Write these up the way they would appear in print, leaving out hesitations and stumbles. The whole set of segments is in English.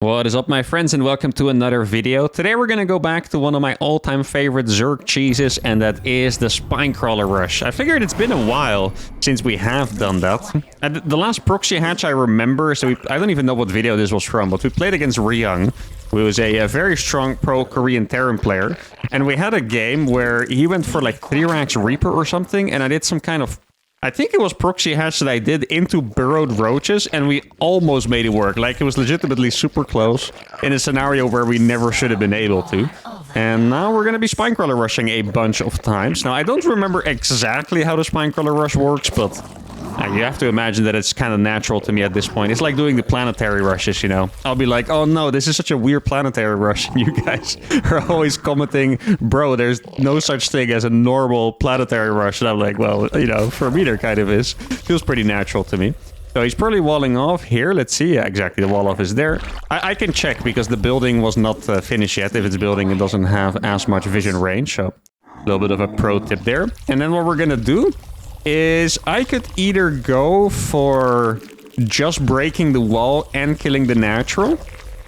What is up, my friends, and welcome to another video. Today we're gonna go back to one of my all-time favorite Zerg cheeses, and that is the Spinecrawler Rush. I figured it's been a while since we have done that. And the last proxy hatch I remember, I don't even know what video this was from, but we played against Ryung, who was a very strong pro-Korean Terran player, and we had a game where he went for like 3 racks Reaper or something, and I did some kind of... I think it was proxy hatch that I did into burrowed roaches, and we almost made it work. Like, it was legitimately super close in a scenario where we never should have been able to. And now we're going to be Spinecrawler rushing a bunch of times. Now, I don't remember exactly how the Spinecrawler rush works, but you have to imagine that it's kind of natural to me at this point. It's like doing the planetary rushes, you know. I'll be like, oh no, this is such a weird planetary rush. And you guys are always commenting, bro, there's no such thing as a normal planetary rush. And I'm like, well, you know, for me there kind of is. Feels pretty natural to me. So he's probably walling off here. Let's see. Yeah, exactly, the wall off is there. I can check because the building was not finished yet. If it's building, it doesn't have as much vision range. So a little bit of a pro tip there. And then what we're going to do is I could either go for just breaking the wall and killing the natural,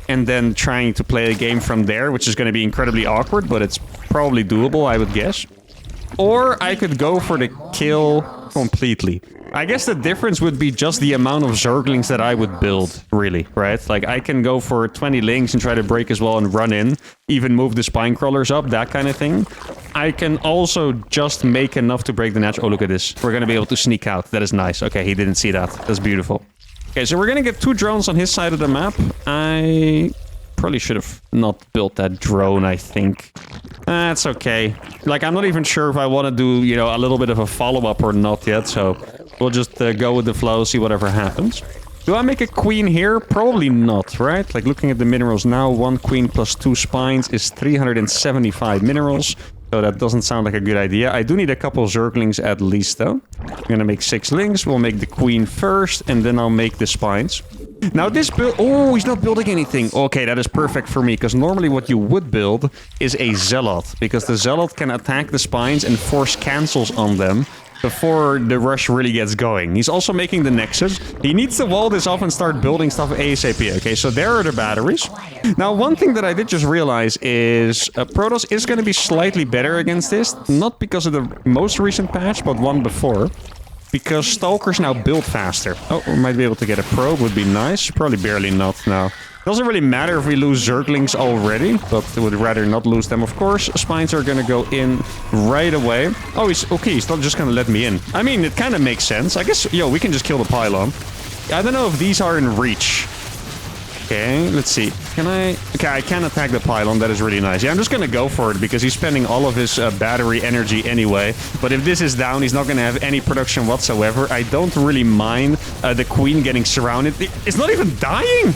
and then trying to play a game from there, which is going to be incredibly awkward, but it's probably doable, I would guess. Or I could go for the kill completely. I guess the difference would be just the amount of Zerglings that I would build, really, right? Like, I can go for 20 links and try to break as well and run in, even move the Spinecrawlers up, that kind of thing. I can also just make enough to break the natural... Oh, look at this. We're going to be able to sneak out. That is nice. Okay, he didn't see that. That's beautiful. Okay, so we're going to get 2 drones on his side of the map. I probably should have not built that drone, I think. That's okay. Like, I'm not even sure if I want to do, you know, a little bit of a follow-up or not yet, so we'll just go with the flow, see whatever happens. Do I make a queen here? Probably not, right? Like, looking at the minerals now, 1 queen plus 2 spines is 375 minerals. So that doesn't sound like a good idea. I do need a couple Zerglings at least, though. I'm gonna make 6 links. We'll make the queen first, and then I'll make the spines. Now this build... Oh, he's not building anything. Okay, that is perfect for me, because normally what you would build is a Zealot, because the Zealot can attack the spines and force cancels on them before the rush really gets going. He's also making the Nexus. He needs to wall this off and start building stuff ASAP. Okay, so there are the batteries. Now, one thing that I did just realize is Protoss is going to be slightly better against this. Not because of the most recent patch, but one before. Because Stalkers now build faster. Oh, we might be able to get a probe, would be nice. Probably barely not now. Doesn't really matter if we lose Zerglings already, but I would rather not lose them, of course. Spines are gonna go in right away. Oh, he's okay, he's not just gonna let me in. I mean, it kind of makes sense. I guess, yo, we can just kill the pylon. I don't know if these are in reach. Okay, let's see. Can I... Okay, I can attack the pylon. That is really nice. Yeah, I'm just gonna go for it because he's spending all of his battery energy anyway. But if this is down, he's not gonna have any production whatsoever. I don't really mind the queen getting surrounded. It's not even dying!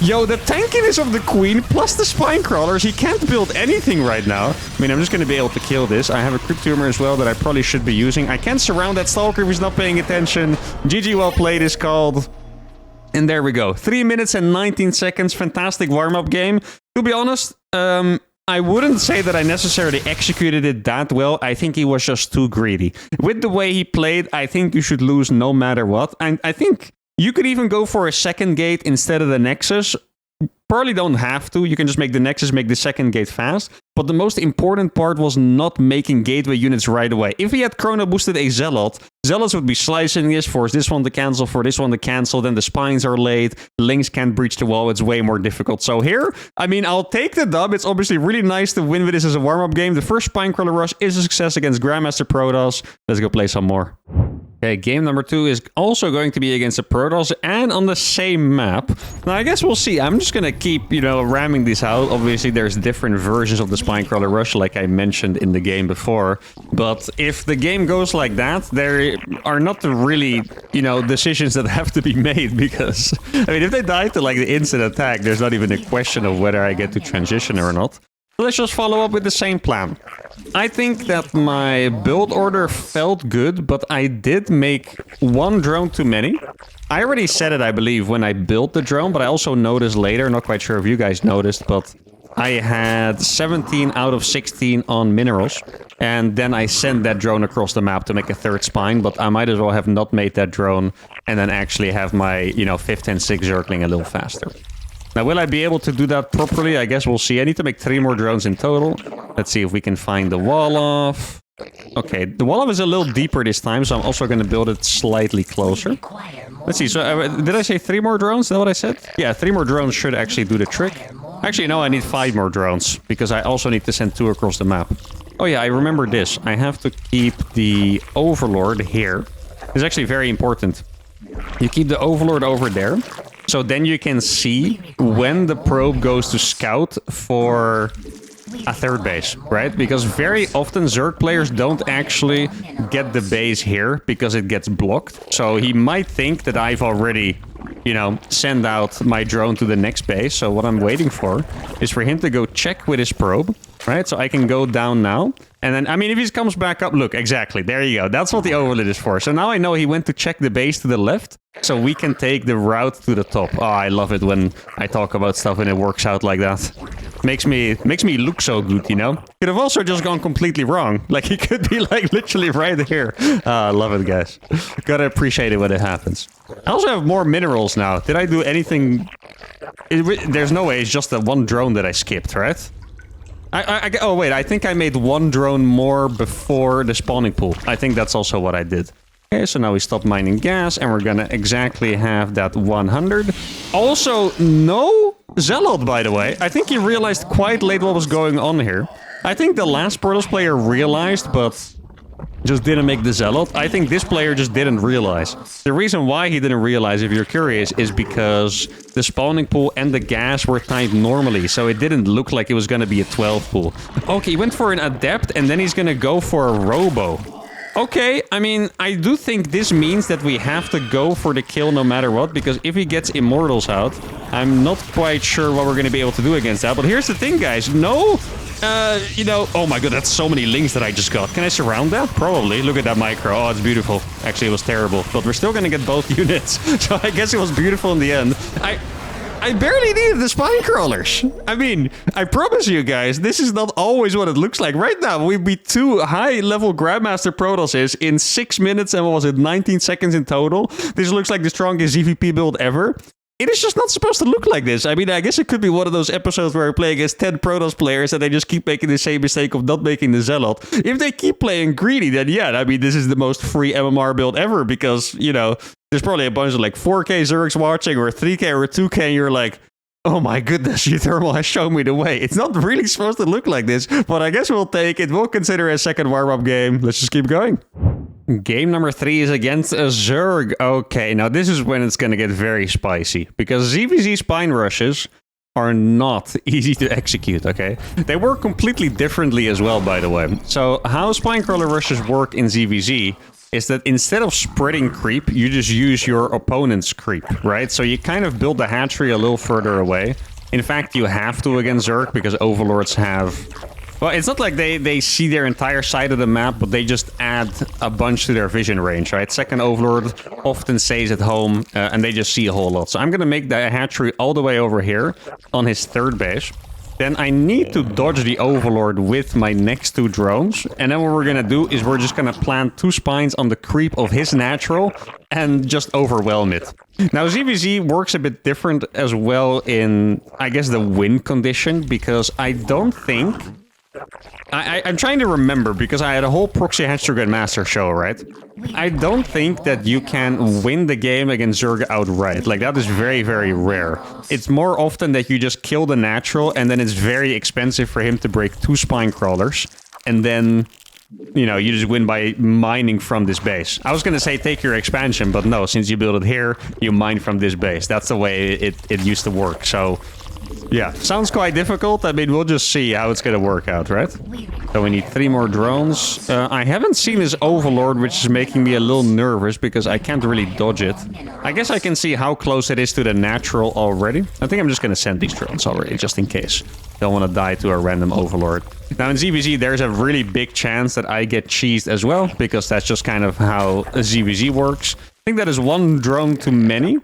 Yo, the tankiness of the queen plus the Spinecrawlers, he can't build anything right now. I mean, I'm just going to be able to kill this. I have a Crypt Tumor as well that I probably should be using. I can surround that Stalker if he's not paying attention. GG well played is called. And there we go. 3 minutes and 19 seconds. Fantastic warm-up game. To be honest, I wouldn't say that I necessarily executed it that well. I think he was just too greedy. With the way he played, I think you should lose no matter what. And I think... You could even go for a second gate instead of the Nexus. Probably don't have to. You can just make the Nexus, make the second gate fast. But the most important part was not making gateway units right away. If he had chrono boosted a Zealot, Zealots would be slicing this, force this one to cancel, for this one to cancel, then the spines are late, links can't breach the wall, it's way more difficult. So here, I mean, I'll take the dub. It's obviously really nice to win with this as a warm-up game. The first Spinecrawler Rush is a success against Grandmaster Protoss. Let's go play some more. Okay, game number 2 is also going to be against a Protoss and on the same map. Now, I guess we'll see. I'm just going to keep, you know, ramming this out. Obviously, there's different versions of the Spinecrawler Rush, like I mentioned in the game before. But if the game goes like that, there are not really, you know, decisions that have to be made because, I mean, if they die to, like, the instant attack, there's not even a question of whether I get to transition or not. Let's just follow up with the same plan. I think that my build order felt good, but I did make 1 drone too many. I already said it, I believe, when I built the drone, but I also noticed later, not quite sure if you guys noticed, but I had 17 out of 16 on minerals. And then I sent that drone across the map to make a 3rd spine, but I might as well have not made that drone and then actually have my, you know, 5th and 6th Zergling a little faster. Now, will I be able to do that properly? I guess we'll see. I need to make 3 more drones in total. Let's see if we can find the wall off. Okay, the wall off is a little deeper this time, so I'm also going to build it slightly closer. Let's see. So, did I say 3 more drones? Is that what I said? Yeah, 3 more drones should actually do the trick. Actually, no, I need 5 more drones, because I also need to send 2 across the map. Oh yeah, I remember this. I have to keep the Overlord here. It's actually very important. You keep the Overlord over there. So then you can see when the probe goes to scout for a 3rd base, right? Because very often Zerg players don't actually get the base here because it gets blocked. So he might think that I've already, you know, sent out my drone to the next base. So what I'm waiting for is for him to go check with his probe, right? So I can go down now. And then, I mean, if he comes back up, look, exactly, there you go. That's what the overlid is for. So now I know he went to check the base to the left, so we can take the route to the top. Oh, I love it when I talk about stuff and it works out like that. Makes me look so good, you know? Could have also just gone completely wrong. Like, he could be, like, literally right here. I love it, guys. Gotta appreciate it when it happens. I also have more minerals now. Did I do anything? There's no way it's just the 1 drone that I skipped, right? Oh, wait, I think I made 1 drone more before the spawning pool. I think that's also what I did. Okay, so now we stop mining gas, and we're gonna exactly have that 100. Also, no Zealot, by the way. I think he realized quite late what was going on here. I think the last Protoss player realized, but just didn't make the Zealot. I think this player just didn't realize. The reason why he didn't realize, if you're curious, is because the spawning pool and the gas were timed normally, so it didn't look like it was going to be a 12 pool. Okay, he went for an Adept, and then he's going to go for a Robo. Okay, I mean, I do think this means that we have to go for the kill no matter what, because if he gets Immortals out, I'm not quite sure what we're going to be able to do against that. But here's the thing, guys. No... you know, oh my god, that's so many links that I just got. Can I surround that? Probably. Look at that micro. Oh, it's beautiful. Actually, it was terrible. But we're still gonna get both units. So I guess it was beautiful in the end. I barely needed the spine crawlers. I mean, I promise you guys, this is not always what it looks like. Right now, we beat 2 high-level Grandmaster Protosses in 6 minutes and what was it, 19 seconds in total. This looks like the strongest ZVP build ever. It is just not supposed to look like this. I mean, I guess it could be one of those episodes where I play against 10 Protoss players and they just keep making the same mistake of not making the Zealot. If they keep playing greedy, then yeah, I mean, this is the most free MMR build ever because, you know, there's probably a bunch of like 4K Zergs watching or 3K or 2K and you're like, oh my goodness, uThermal has shown me the way. It's not really supposed to look like this, but I guess we'll take it. We'll consider a second warm-up game. Let's just keep going. Game number 3 is against a Zerg. Okay, now this is when it's going to get very spicy. Because ZVZ spine rushes are not easy to execute, okay? They work completely differently as well, by the way. So how spine crawler rushes work in ZVZ is that instead of spreading creep, you just use your opponent's creep, right? So you kind of build the hatchery a little further away. In fact, you have to against Zerg because Overlords have... Well, it's not like they see their entire side of the map, but they just add a bunch to their vision range, right? Second Overlord often stays at home, and they just see a whole lot. So I'm going to make the hatchery all the way over here on his 3rd base. Then I need to dodge the Overlord with my next 2 drones. And then what we're going to do is we're just going to plant 2 spines on the creep of his natural and just overwhelm it. Now, ZVZ works a bit different as well in, I guess, the win condition, because I don't think... I'm trying to remember, because I had a whole Proxy Hatch Master show, right? I don't think that you can win the game against Zerg outright. Like, that is very, very rare. It's more often that you just kill the natural, and then it's very expensive for him to break 2 spine crawlers. And then, you know, you just win by mining from this base. I was gonna say take your expansion, but no, since you build it here, you mine from this base. That's the way it used to work, so... Yeah, sounds quite difficult. I mean, we'll just see how it's gonna work out, right? So we need 3 more drones. I haven't seen his Overlord, which is making me a little nervous because I can't really dodge it. I guess I can see how close it is to the natural already. I think I'm just gonna send these drones already, just in case. Don't want to die to a random Overlord. Now in ZVZ, there's a really big chance that I get cheesed as well, because that's just kind of how ZVZ works. I think that is 1 drone too many.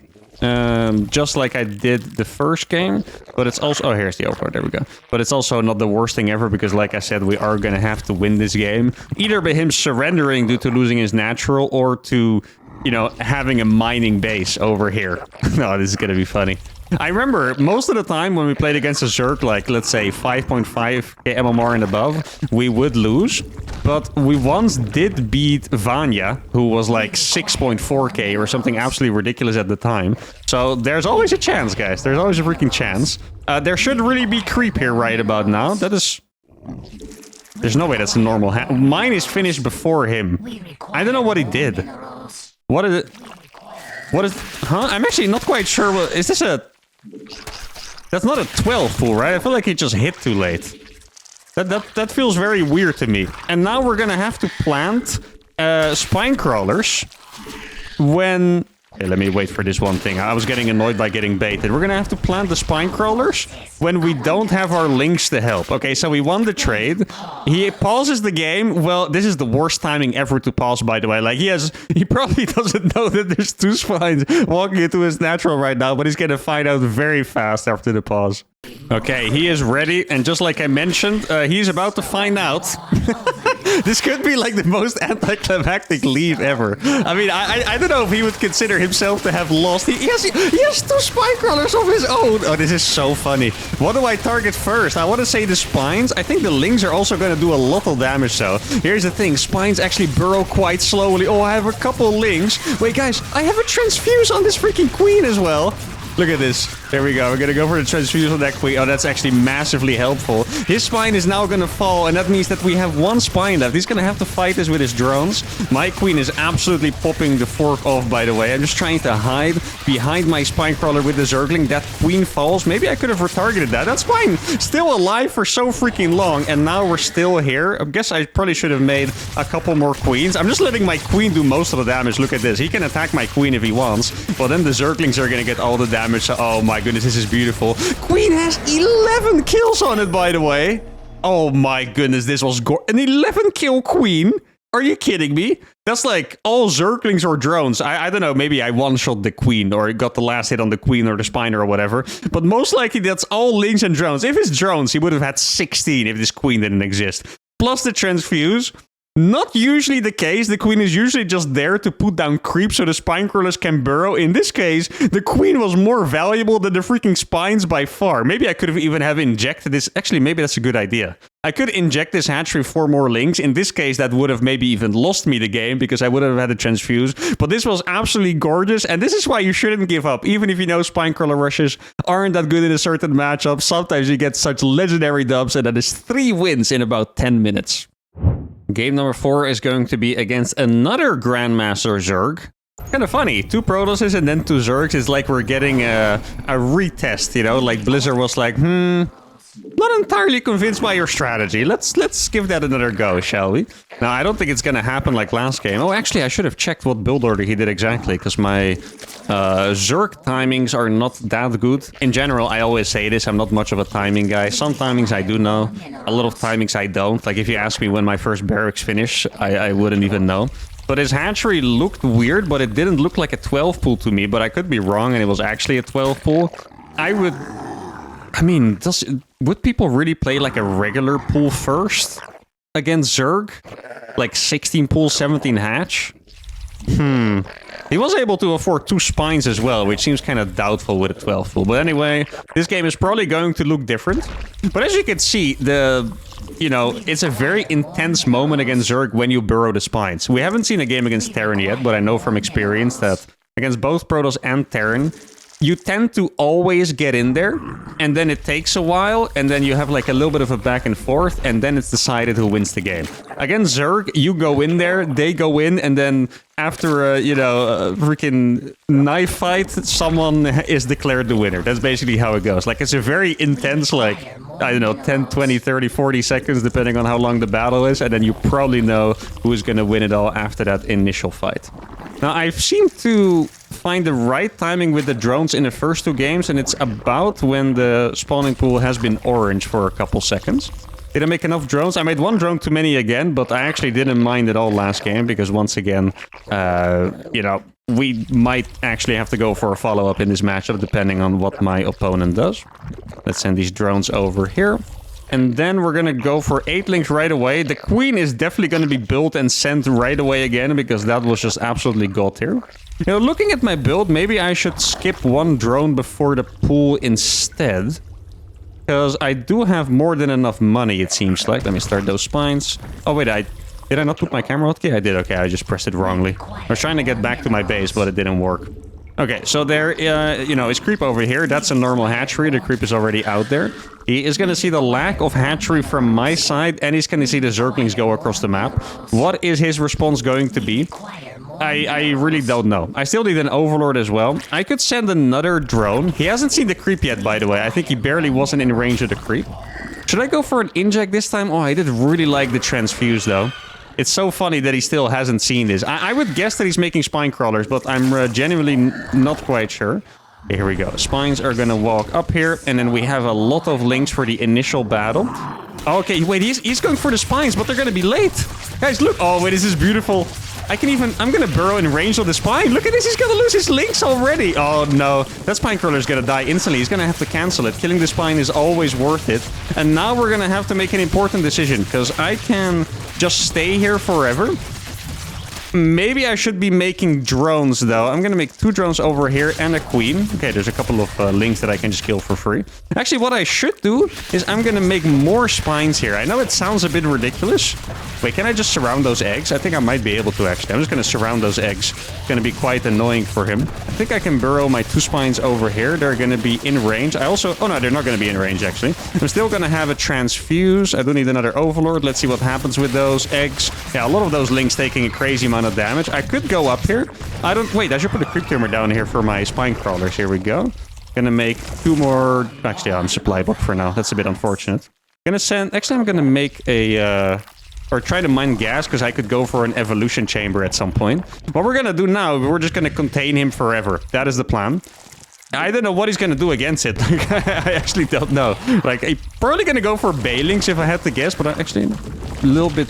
Just like I did the first game, but it's also... Oh, here's the Overlord, there we go. But it's also not the worst thing ever, because like I said, we are gonna have to win this game. Either by him surrendering due to losing his natural, or to, you know, having a mining base over here. No, this is gonna be funny. I remember most of the time when we played against a Zerg, like let's say 5.5k MMR and above, we would lose. But we once did beat Vanya, who was like 6.4k or something absolutely ridiculous at the time. So there's always a chance, guys. There's always a freaking chance. There should really be creep here right about now. That is... There's no way that's a normal mine is finished before him. I don't know what he did. What is it? What is... Huh? I'm actually not quite sure what... Is this a... That's not a 12 pool, right? I feel like he just hit too late. That feels very weird to me. And now we're gonna have to plant spine crawlers when... Okay, let me wait for this one thing. I was getting annoyed by getting baited. We're gonna have to plant the spine crawlers when we don't have our links to help. Okay, so we won the trade. He pauses the game. Well, this is the worst timing ever to pause, by the way. Like, he probably doesn't know that there's two spines walking into his natural right now, but he's gonna find out very fast after the pause. Okay, he is ready, and just like I mentioned, he's about to find out. This could be like the most anticlimactic leave ever. I mean, I don't know if he would consider himself to have lost. He has two spine crawlers of his own. Oh, this is so funny. What do I target first? I want to say the spines. I think the lings are also going to do a lot of damage, though. Here's the thing. Spines actually burrow quite slowly. Oh, I have a couple lings. Wait, guys, I have a transfuse on this freaking queen as well. Look at this. There we go. We're going to go for the transfuse on that queen. Oh, that's actually massively helpful. His spine is now going to fall, and that means that we have one spine left. He's going to have to fight this with his drones. My queen is absolutely popping the fork off, by the way. I'm just trying to hide behind my spine crawler with the Zergling. That queen falls. Maybe I could have retargeted that. That spine still alive for so freaking long, and now we're still here. I guess I probably should have made a couple more queens. I'm just letting my queen do most of the damage. Look at this. He can attack my queen if he wants, but then the Zerglings are going to get all the damage. Oh my goodness, this is beautiful. Queen has 11 kills on it, by the way. Oh my goodness, this was an 11 kill queen. Are you kidding me? That's like all Zerglings or drones. I don't know, maybe I one-shot the queen or got the last hit on the queen or the spiner or whatever. But most likely that's all lings and drones. If it's drones, he would have had 16 if this queen didn't exist. Plus the transfuse. Not usually the case. The queen is usually just there to put down creeps so the spine crawlers can burrow. In this case, the queen was more valuable than the freaking spines by far. Maybe I could have even injected this. Actually, maybe that's a good idea. I could inject this hatchery for more links. In this case, that would have maybe even lost me the game because I would have had a transfuse. But this was absolutely gorgeous. And this is why you shouldn't give up. Even if you know spine crawler rushes aren't that good in a certain matchup, sometimes you get such legendary dubs, and that is 3 wins in about 10 minutes. Game number 4 is going to be against another Grandmaster Zerg. Kind of funny. 2 Protosses and then 2 Zergs. It's like we're getting a retest, you know? Like Blizzard was like, not entirely convinced by your strategy. Let's give that another go, shall we? Now, I don't think it's gonna happen like last game. Oh, actually, I should have checked what build order he did exactly, because my Zerg timings are not that good. In general, I always say this, I'm not much of a timing guy. Some timings I do know, a lot of timings I don't. Like, if you ask me when my first barracks finish, I wouldn't even know. But his hatchery looked weird, but it didn't look like a 12 pool to me, but I could be wrong, and it was actually a 12 pool. I mean, would people really play like a regular pool first against Zerg? Like 16 pool, 17 hatch? He was able to afford 2 spines as well, which seems kind of doubtful with a 12 pool. But anyway, this game is probably going to look different. But as you can see, it's a very intense moment against Zerg when you burrow the spines. We haven't seen a game against Terran yet, but I know from experience that against both Protoss and Terran, you tend to always get in there, and then it takes a while, and then you have like a little bit of a back and forth, and then it's decided who wins the game. Against Zerg, you go in there, they go in, and then after a freaking knife fight, someone is declared the winner. That's basically how it goes. Like, it's a very intense, like, I don't know, 10, 20, 30, 40 seconds, depending on how long the battle is, and then you probably know who's gonna win it all after that initial fight. Now, I've seemed to find the right timing with the drones in the first 2 games, and it's about when the spawning pool has been orange for a couple seconds. Did I make enough drones? I made 1 drone too many again, but I actually didn't mind it all last game, because once again, we might actually have to go for a follow-up in this matchup, depending on what my opponent does. Let's send these drones over here. And then we're going to go for 8 links right away. The queen is definitely going to be built and sent right away again, because that was just absolutely god tier. You know, looking at my build, maybe I should skip 1 drone before the pool instead. Because I do have more than enough money, it seems like. Let me start those spines. Oh, wait, did I not put my camera hotkey? I did, okay, I just pressed it wrongly. I was trying to get back to my base, but it didn't work. Okay, so there, you know, is creep over here. That's a normal hatchery. The creep is already out there. He is going to see the lack of hatchery from my side, and he's going to see the zerglings go across the map. What is his response going to be? I really don't know. I still need an overlord as well. I could send another drone. He hasn't seen the creep yet, by the way. I think he barely wasn't in range of the creep. Should I go for an inject this time? Oh, I did really like the transfuse, though. It's so funny that he still hasn't seen this. I would guess that he's making spine crawlers, but I'm genuinely not quite sure. Okay, here we go. Spines are gonna walk up here, and then we have a lot of links for the initial battle. Okay, wait, he's going for the spines, but they're gonna be late. Guys, look. Oh, wait, this is beautiful. I'm gonna burrow in range of the spine. Look at this, he's gonna lose his links already. Oh no, that spine crawler is gonna die instantly. He's gonna have to cancel it. Killing the spine is always worth it. And now we're gonna have to make an important decision, because I can just stay here forever. Maybe I should be making drones, though. I'm gonna make 2 drones over here and a queen. Okay, there's a couple of links that I can just kill for free. Actually, what I should do is I'm gonna make more spines here. I know it sounds a bit ridiculous. Wait, can I just surround those eggs? I think I might be able to, actually. I'm just gonna surround those eggs. It's gonna be quite annoying for him. I think I can burrow my 2 spines over here. They're gonna be in range. I also... Oh, no, they're not gonna be in range, actually. I'm still gonna have a transfuse. I do need another overlord. Let's see what happens with those eggs. Yeah, a lot of those links taking a crazy amount of damage. I could go up here. Wait, I should put a creep tumor down here for my spine crawlers. Here we go. Gonna make 2 more... Actually, I'm supply book for now. That's a bit unfortunate. Actually, I'm gonna make a... Or try to mine gas, because I could go for an evolution chamber at some point. What we're gonna do now, we're just gonna contain him forever. That is the plan. I don't know what he's gonna do against it. I actually don't know. Like, I'm probably gonna go for Bailings if I had to guess, but I actually a little bit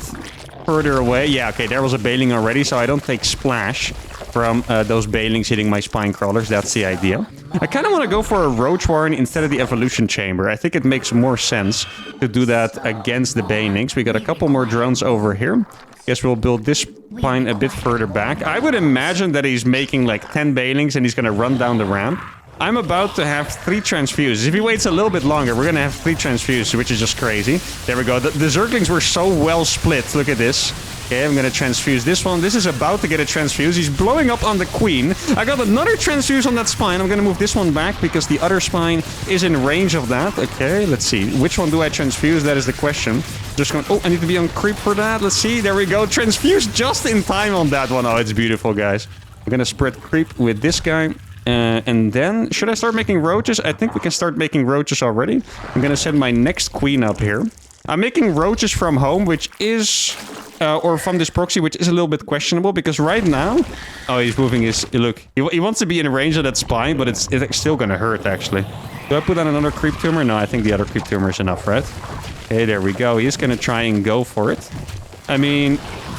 further away. Yeah, okay, there was a Bailing already, so I don't take splash from those Bailings hitting my spine crawlers. That's the idea. I kind of want to go for a Roach Warren instead of the Evolution Chamber. I think it makes more sense to do that against the Banelings. We got a couple more drones over here. Guess we'll build this spine a bit further back. I would imagine that he's making like 10 Banelings and he's going to run down the ramp. I'm about to have 3 transfuses. If he waits a little bit longer, we're going to have 3 transfuses, which is just crazy. There we go. The Zerglings were so well split. Look at this. Okay, I'm going to transfuse this one. This is about to get a transfuse. He's blowing up on the queen. I got another transfuse on that spine. I'm going to move this one back because the other spine is in range of that. Okay, let's see. Which one do I transfuse? That is the question. Just going... Oh, I need to be on creep for that. Let's see. There we go. Transfuse just in time on that one. Oh, it's beautiful, guys. I'm going to spread creep with this guy. And then, should I start making roaches? I think we can start making roaches already. I'm going to send my next queen up here. I'm making roaches from home, which is... or from this proxy, which is a little bit questionable, because right now... Oh, he's moving his... Look, he wants to be in range of that spine, but it's still gonna hurt, actually. Do I put on another creep tumor? No, I think the other creep tumor is enough, right? Okay, there we go. He's gonna try and go for it. I mean...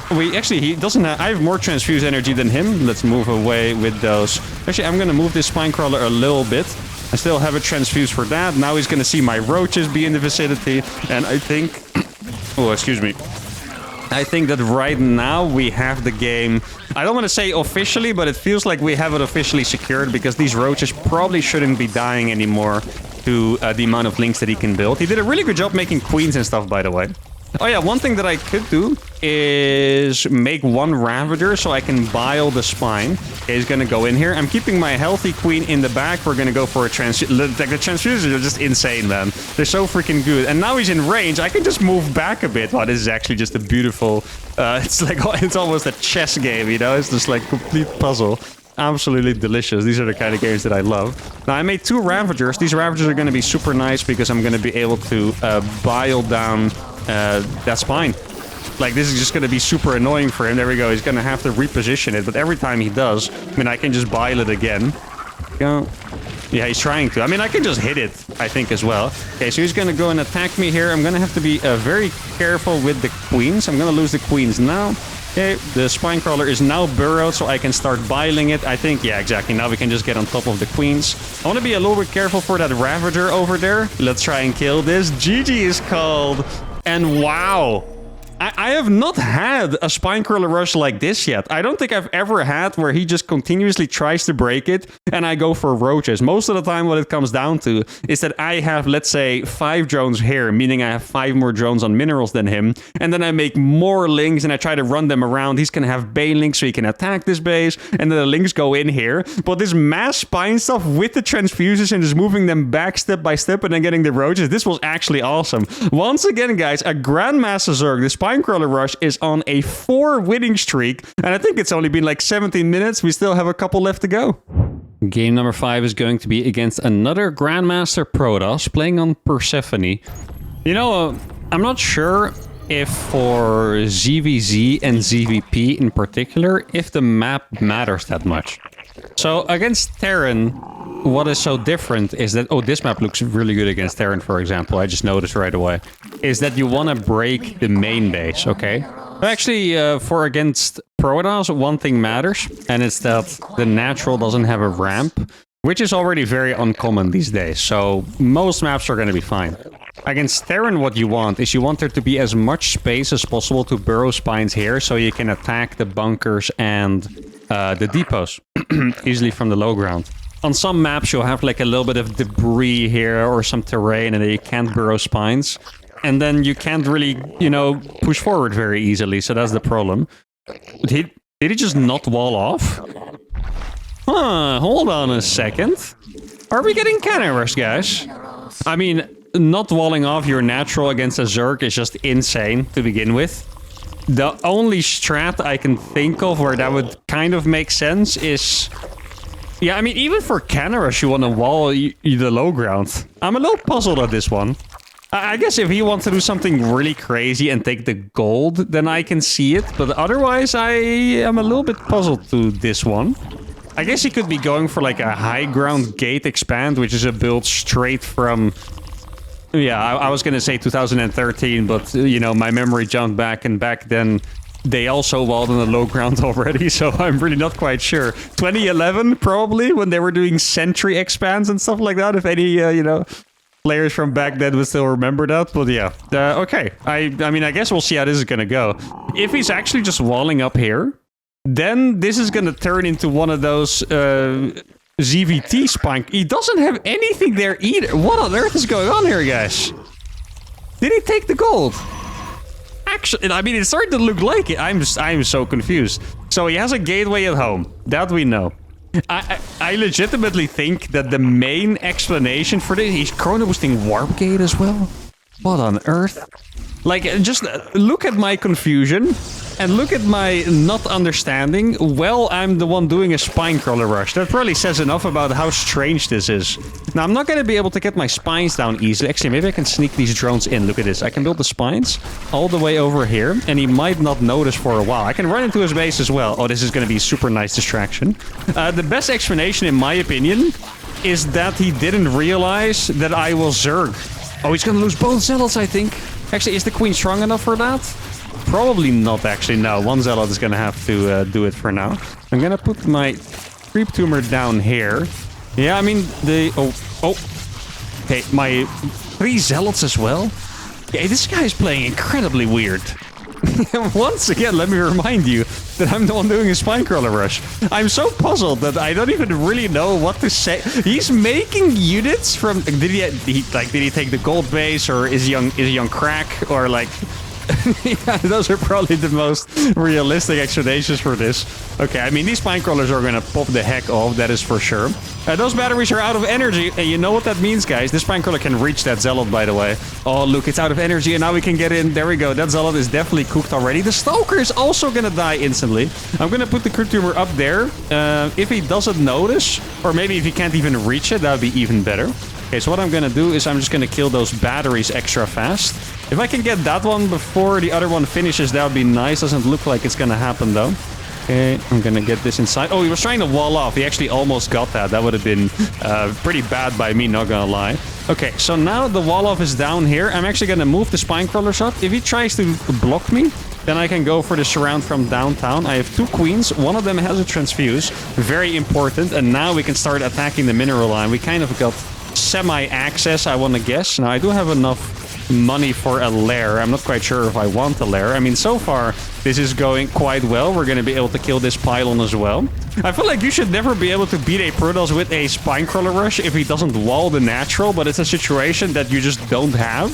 he doesn't have... I have more transfuse energy than him. Let's move away with those. Actually, I'm gonna move this spine crawler a little bit. I still have a transfuse for that. Now he's gonna see my roaches be in the vicinity. And I think... Oh, excuse me. I think that right now we have the game... I don't want to say officially, but it feels like we have it officially secured, because these roaches probably shouldn't be dying anymore to the amount of links that he can build. He did a really good job making queens and stuff, by the way. Oh yeah, one thing that I could do is make 1 Ravager so I can bile the spine. Okay, he's gonna go in here. I'm keeping my healthy queen in the back. We're gonna go for a transfusion. The transfusions are just insane, man. They're so freaking good. And now he's in range. I can just move back a bit. Oh, this is actually just a beautiful... it's like, it's almost a chess game, you know? It's just like complete puzzle. Absolutely delicious. These are the kind of games that I love. Now, I made 2 Ravagers. These Ravagers are going to be super nice because I'm going to be able to bile down that spine. Like, this is just going to be super annoying for him. There we go. He's going to have to reposition it. But every time he does, I mean, I can just bile it again. Go. Yeah, he's trying to. I mean, I can just hit it, I think, as well. Okay, so he's going to go and attack me here. I'm going to have to be very careful with the queens. I'm going to lose the queens now. Okay, the spine crawler is now burrowed, so I can start biling it. I think, yeah, exactly. Now we can just get on top of the queens. I want to be a little bit careful for that Ravager over there. Let's try and kill this. GG is called. And wow. I have not had a spine crawler rush like this yet. I don't think I've ever had where he just continuously tries to break it and I go for roaches. Most of the time what it comes down to is that I have, let's say, 5 drones here, meaning I have 5 more drones on minerals than him, and then I make more links and I try to run them around. He's gonna have bane links so he can attack this base, and then the links go in here. But this mass spine stuff with the transfuses and just moving them back step by step and then getting the roaches, this was actually awesome. Once again, guys, a Grandmaster Zerg, the spine crawler rush, is on a 4 winning streak, and I think it's only been like 17 minutes. We still have a couple left to go. Game number 5 is going to be against another Grandmaster Protoss playing on Persephone. You know, I'm not sure if for ZVZ and ZVP in particular, if the map matters that much. So against Terran, what is so different is that, oh, this map looks really good against Terran, for example. I just noticed right away. Is that you want to break the main base, okay? Actually, for against Protoss, one thing matters, and it's that the natural doesn't have a ramp, which is already very uncommon these days, so most maps are going to be fine. Against Terran, what you want is you want there to be as much space as possible to burrow spines here, so you can attack the bunkers and the depots easily from the low ground. On some maps, you'll have like a little bit of debris here or some terrain, and then you can't burrow spines. And then you can't really, you know, push forward very easily, so that's the problem. Did he just not wall off? Huh, hold on a second. Are we getting cannon rush, guys? I mean, not walling off your natural against a Zerg is just insane to begin with. The only strat I can think of where that would kind of make sense is... Yeah, I mean, even for cannon rush, you want to wall the low ground. I'm a little puzzled at this one. I guess if he wants to do something really crazy and take the gold, then I can see it. But otherwise, I am a little bit puzzled to this one. I guess he could be going for like a high ground gate expand, which is a build straight from... Yeah, I was going to say 2013, but, you know, my memory jumped back, and back then they also walled on the low ground already, so I'm really not quite sure. 2011, probably, when they were doing sentry expands and stuff like that, if any, you know... Players from back then would still remember that, but yeah. Okay, I mean, I guess we'll see how this is gonna go. If he's actually just walling up here, then this is gonna turn into one of those ZVT spine. He doesn't have anything there either. What on earth is going on here, guys? Did he take the gold? Actually, I mean, it's starting to look like it. I'm so confused. So he has a gateway at home. That we know. I legitimately think that the main explanation for this... He's chrono boosting warp gate as well? What on earth? Like, just look at my confusion and look at my not understanding. Well, I'm the one doing a spine crawler rush. That probably says enough about how strange this is. Now, I'm not going to be able to get my spines down easily. Actually, maybe I can sneak these drones in. Look at this. I can build the spines all the way over here, and he might not notice for a while. I can run into his base as well. Oh, this is going to be a super nice distraction. The best explanation, in my opinion, is that he didn't realize that I was Zerg. Oh, he's going to lose both zealots, I think. Actually, is the queen strong enough for that? Probably not, actually. No, one zealot is going to have to do it for now. I'm going to put my creep tumor down here. Yeah, I mean, the... Oh. Okay, my 3 zealots as well. Yeah, this guy is playing incredibly weird. Once again, let me remind you that I'm the one doing a spine crawler rush. I'm so puzzled that I don't even really know what to say. He's making units from... Did he take the gold base, or is he on crack, or like... Yeah, those are probably the most realistic explanations for this. Okay, I mean, these spine crawlers are gonna pop the heck off, that is for sure. Those batteries are out of energy, and you know what that means, guys. This spine crawler can reach that zealot, by the way. Oh, look, it's out of energy, and now we can get in. There we go. That zealot is definitely cooked already. The Stoker is also gonna die instantly. I'm gonna put the creep tumor up there. If he doesn't notice, or maybe if he can't even reach it, that would be even better. Okay, so what I'm gonna do is I'm just gonna kill those batteries extra fast. If I can get that one before the other one finishes, that would be nice. Doesn't look like it's gonna happen, though. Okay, I'm gonna get this inside. Oh, he was trying to wall off. He actually almost got that. That would have been pretty bad by me, not gonna lie. Okay, so now the wall off is down here. I'm actually gonna move the spine crawlers up. If he tries to block me, Then I can go for the surround from downtown. I have 2 queens. One of them has a transfuse. Very important. And now we can start attacking the mineral line. We kind of got semi-access, I want to guess. Now, I do have enough money for a lair. I'm not quite sure if I want a lair. I mean, so far, this is going quite well. We're going to be able to kill this pylon as well. I feel like you should never be able to beat a Protoss with a Spinecrawler Rush if he doesn't wall the natural, but it's a situation that you just don't have.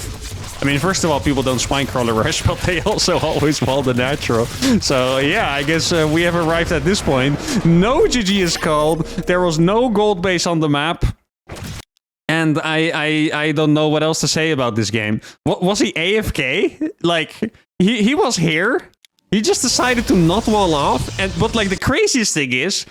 I mean, first of all, people don't Spinecrawler Rush, but they also always wall the natural. So, yeah, I guess we have arrived at this point. No GG is called. There was no gold base on the map. And I don't know what else to say about this game. What, was he AFK? Like, he was here. He just decided to not wall off. But like the craziest thing is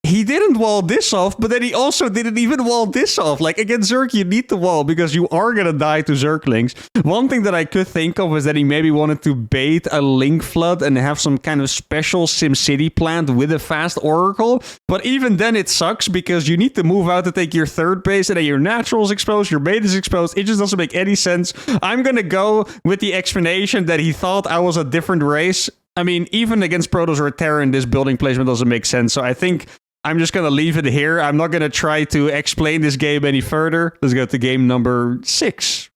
he didn't wall this off, but then he also didn't even wall this off. Like, against Zerg, you need to wall because you are gonna die to Zerglings. One thing that I could think of is that he maybe wanted to bait a Link Flood and have some kind of special SimCity plant with a fast Oracle. But even then, it sucks because you need to move out to take your 3rd base, and then your natural is exposed, your bait is exposed. It just doesn't make any sense. I'm gonna go with the explanation that he thought I was a different race. I mean, even against Protoss or Terran, this building placement doesn't make sense. So I think I'm just going to leave it here. I'm not going to try to explain this game any further. Let's go to game number 6.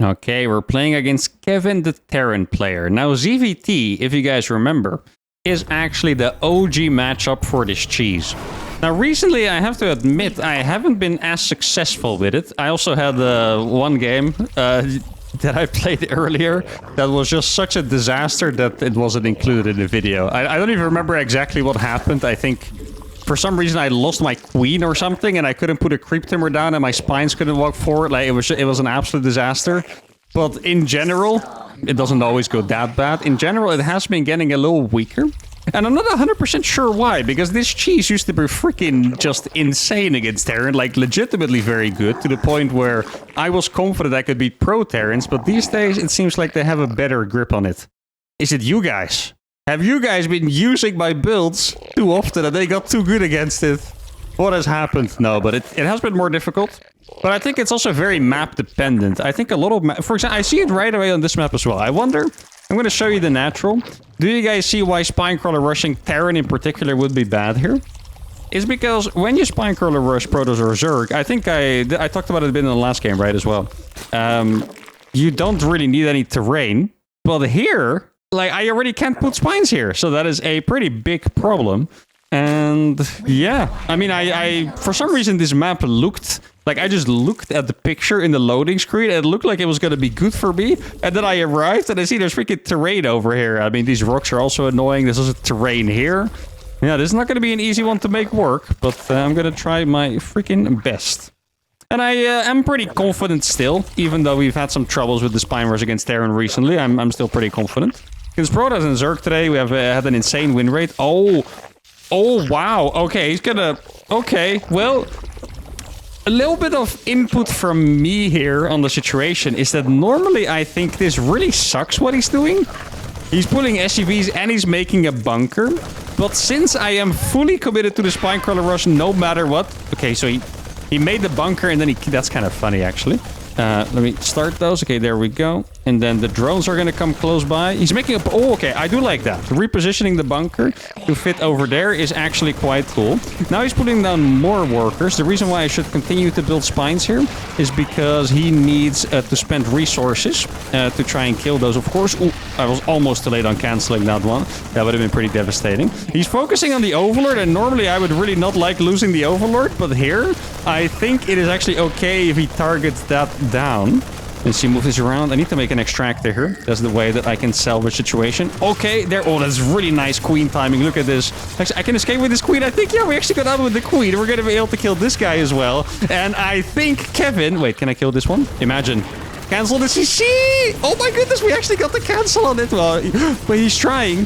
Okay, we're playing against Kevin, the Terran player. Now, ZVT, if you guys remember, is actually the OG matchup for this cheese. Now, recently, I have to admit, I haven't been as successful with it. I also had one game that I played earlier that was just such a disaster that it wasn't included in the video. I don't even remember exactly what happened. I think for some reason I lost my queen or something and I couldn't put a creep timber down and my spines couldn't walk forward. Like, it was an absolute disaster. But in general, it doesn't always go that bad. In general, it has been getting a little weaker. And I'm not 100% sure why, because this cheese used to be freaking just insane against Terran, like legitimately very good, to the point where I was confident I could beat pro Terrans, but these days it seems like they have a better grip on it. Is it you guys? Have you guys been using my builds too often and they got too good against it? What has happened? No, but it has been more difficult. But I think it's also very map dependent. I think a lot of for example, I see it right away on this map as well. I wonder, I'm going to show you the natural. Do you guys see why Spinecrawler rushing Terran in particular would be bad here? It's because when you Spinecrawler rush Protoss or Zerg, I think I talked about it a bit in the last game, right, as well. You don't really need any terrain. But here, like, I already can't put spines here. So that is a pretty big problem. And yeah, I mean, I for some reason this map looked like, I just looked at the picture in the loading screen and it looked like it was going to be good for me. And then I arrived and I see there's freaking terrain over here. I mean, these rocks are also annoying. There's also terrain here. Yeah, this is not going to be an easy one to make work, but I'm going to try my freaking best. And I am pretty confident still, even though we've had some troubles with the spine rush against Terran recently. I'm still pretty confident. Against Protoss and Zerg today, we have had an insane win rate. Oh, wow. Okay, he's gonna... Okay, well... A little bit of input from me here on the situation is that normally I think this really sucks what he's doing. He's pulling SCVs and he's making a bunker. But since I am fully committed to the Spinecrawler rush no matter what... Okay, so he made the bunker and then that's kind of funny, actually. Let me start those. Okay, there we go. And then the drones are going to come close by. He's making a... Oh, okay, I do like that. Repositioning the bunker to fit over there is actually quite cool. Now he's putting down more workers. The reason why I should continue to build spines here is because he needs to spend resources to try and kill those, of course. Ooh, I was almost too late on canceling that one. That would have been pretty devastating. He's focusing on the Overlord, and normally I would really not like losing the Overlord, but here I think it is actually okay if he targets that down. Let's see, move this around. I need to make an extractor here. That's the way that I can salvage situation. Okay, there. Oh, that's really nice queen timing. Look at this. Actually, I can escape with this queen. I think, yeah, we actually got out with the queen. We're going to be able to kill this guy as well. And I think Kevin... Wait, can I kill this one? Imagine. Cancel the CC! Oh my goodness, we actually got the cancel on it. Well, but he's trying.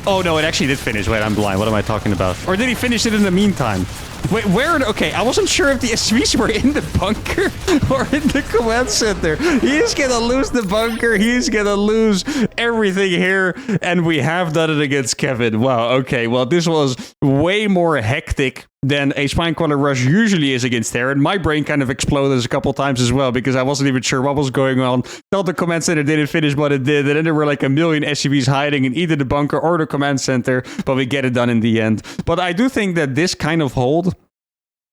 Oh no, it actually did finish. Wait, I'm blind. What am I talking about? Or did he finish it in the meantime? Wait, where? Okay, I wasn't sure if the SCVs were in the bunker or in the command center. He's gonna lose the bunker. He's gonna lose everything here. And we have done it against Kevin. Wow, okay. Well, this was way more hectic than a Spinecrawler rush usually is against Terran. My brain kind of exploded a couple times as well because I wasn't even sure what was going on. Thought the command center didn't finish what it did, and then there were like a million SCVs hiding in either the bunker or the command center, but we get it done in the end. But I do think that this kind of hold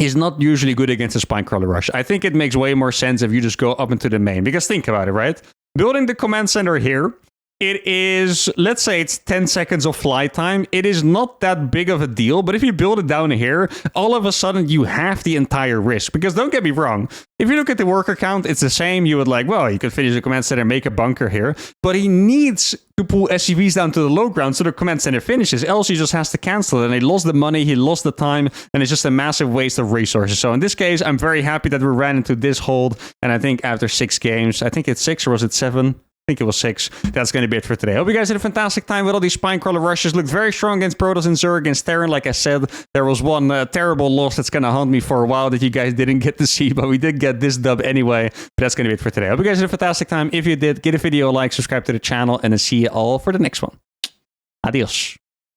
is not usually good against a Spinecrawler rush. I think it makes way more sense if you just go up into the main, because think about it, right? Building the command center here, it is, let's say it's 10 seconds of flight time. It is not that big of a deal, but if you build it down here, all of a sudden you have the entire risk. Because don't get me wrong, if you look at the worker count, it's the same. You would like, well, you could finish the command center and make a bunker here, but he needs to pull SCVs down to the low ground so the command center finishes, else he just has to cancel it, and he lost the money, he lost the time, and it's just a massive waste of resources. So in this case, I'm very happy that we ran into this hold, and I think after 6 games, I think it's 6 or was it 7? I think it was 6. That's going to be it for today. Hope you guys had a fantastic time with all these Spinecrawler rushes. Looked very strong against Protoss and Zerg. Against Terran, like I said, there was one terrible loss that's going to haunt me for a while that you guys didn't get to see, but we did get this dub anyway. But that's going to be it for today. Hope you guys had a fantastic time. If you did, give the video a like, subscribe to the channel, and I'll see you all for the next one. Adios.